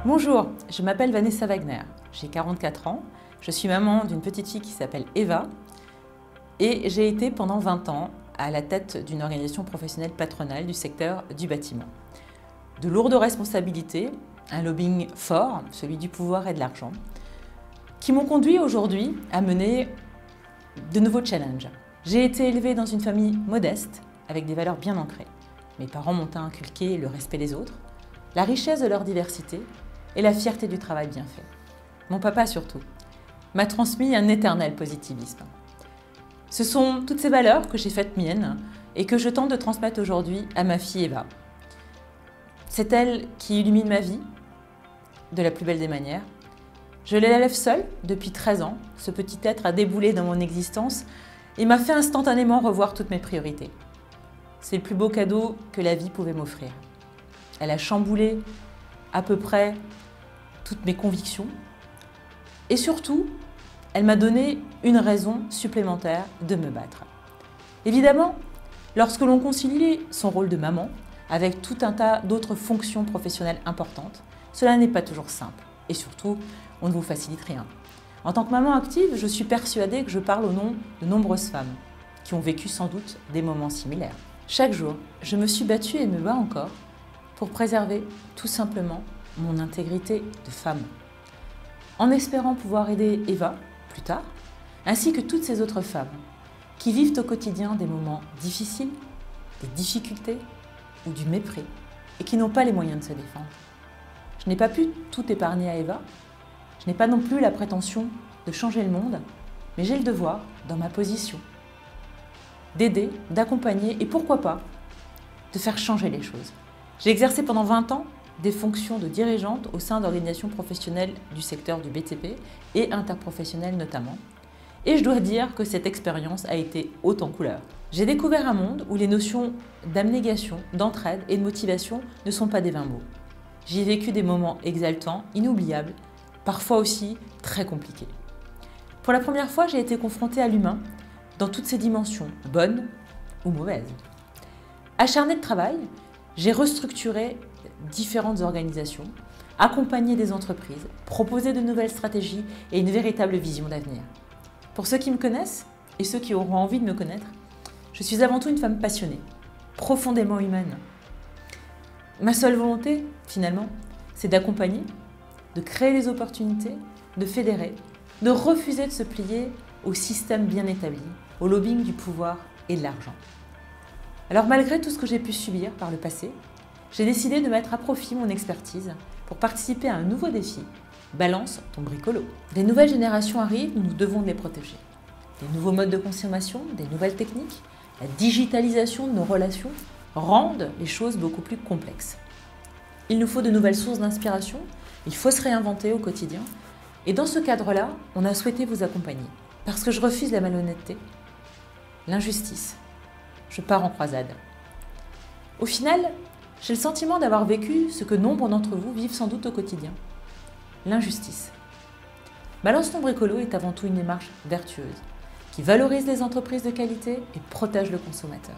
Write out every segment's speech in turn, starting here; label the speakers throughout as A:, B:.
A: Bonjour, je m'appelle Vanessa Wagner, j'ai 44 ans, je suis maman d'une petite fille qui s'appelle Eva et j'ai été pendant 20 ans à la tête d'une organisation professionnelle patronale du secteur du bâtiment. De lourdes responsabilités, un lobbying fort, celui du pouvoir et de l'argent, qui m'ont conduit aujourd'hui à mener de nouveaux challenges. J'ai été élevée dans une famille modeste, avec des valeurs bien ancrées. Mes parents m'ont inculqué le respect des autres, la richesse de leur diversité et la fierté du travail bien fait. Mon papa surtout m'a transmis un éternel positivisme. Ce sont toutes ces valeurs que j'ai faites miennes et que je tente de transmettre aujourd'hui à ma fille Eva. C'est elle qui illumine ma vie de la plus belle des manières. Je l'élève seule depuis 13 ans. Ce petit être a déboulé dans mon existence et m'a fait instantanément revoir toutes mes priorités. C'est le plus beau cadeau que la vie pouvait m'offrir. Elle a chamboulé à peu près toutes mes convictions et surtout, elle m'a donné une raison supplémentaire de me battre. Évidemment, lorsque l'on concilie son rôle de maman avec tout un tas d'autres fonctions professionnelles importantes, cela n'est pas toujours simple et surtout, on ne vous facilite rien. En tant que maman active, je suis persuadée que je parle au nom de nombreuses femmes qui ont vécu sans doute des moments similaires. Chaque jour, je me suis battue et me bats encore pour préserver tout simplement mon intégrité de femme, en espérant pouvoir aider Eva plus tard, ainsi que toutes ces autres femmes qui vivent au quotidien des moments difficiles, des difficultés ou du mépris et qui n'ont pas les moyens de se défendre. Je n'ai pas pu tout épargner à Eva, je n'ai pas non plus la prétention de changer le monde, mais j'ai le devoir, dans ma position, d'aider, d'accompagner et pourquoi pas, de faire changer les choses. J'ai exercé pendant 20 ans des fonctions de dirigeante au sein d'organisations professionnelles du secteur du BTP et interprofessionnelles notamment. Et je dois dire que cette expérience a été haute en couleurs. J'ai découvert un monde où les notions d'abnégation, d'entraide et de motivation ne sont pas des vains mots. J'y ai vécu des moments exaltants, inoubliables, parfois aussi très compliqués. Pour la première fois, j'ai été confrontée à l'humain dans toutes ses dimensions, bonnes ou mauvaises. Acharnée de travail, j'ai restructuré différentes organisations, accompagné des entreprises, proposé de nouvelles stratégies et une véritable vision d'avenir. Pour ceux qui me connaissent et ceux qui auront envie de me connaître, je suis avant tout une femme passionnée, profondément humaine. Ma seule volonté, finalement, c'est d'accompagner, de créer des opportunités, de fédérer, de refuser de se plier au système bien établi, au lobbying du pouvoir et de l'argent. Alors malgré tout ce que j'ai pu subir par le passé, j'ai décidé de mettre à profit mon expertise pour participer à un nouveau défi, Balance ton bricolo. Des nouvelles générations arrivent, nous devons les protéger. Des nouveaux modes de consommation, des nouvelles techniques, la digitalisation de nos relations rendent les choses beaucoup plus complexes. Il nous faut de nouvelles sources d'inspiration, il faut se réinventer au quotidien. Et dans ce cadre-là, on a souhaité vous accompagner. Parce que je refuse la malhonnêteté, l'injustice. Je pars en croisade. Au final, j'ai le sentiment d'avoir vécu ce que nombre d'entre vous vivent sans doute au quotidien. L'injustice. Balance ton bricolo est avant tout une démarche vertueuse qui valorise les entreprises de qualité et protège le consommateur.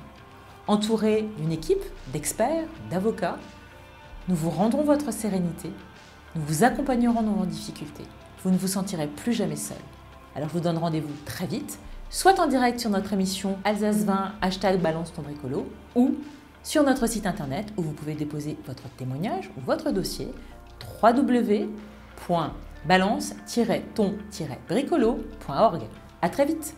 A: Entouré d'une équipe d'experts, d'avocats, nous vous rendrons votre sérénité, nous vous accompagnerons dans vos difficultés. Vous ne vous sentirez plus jamais seul. Alors je vous donne rendez-vous très vite, soit en direct sur notre émission Alsace 20 #Balance ton bricolo ou sur notre site internet où vous pouvez déposer votre témoignage ou votre dossier www.balance-ton-bricolo.org. À très vite.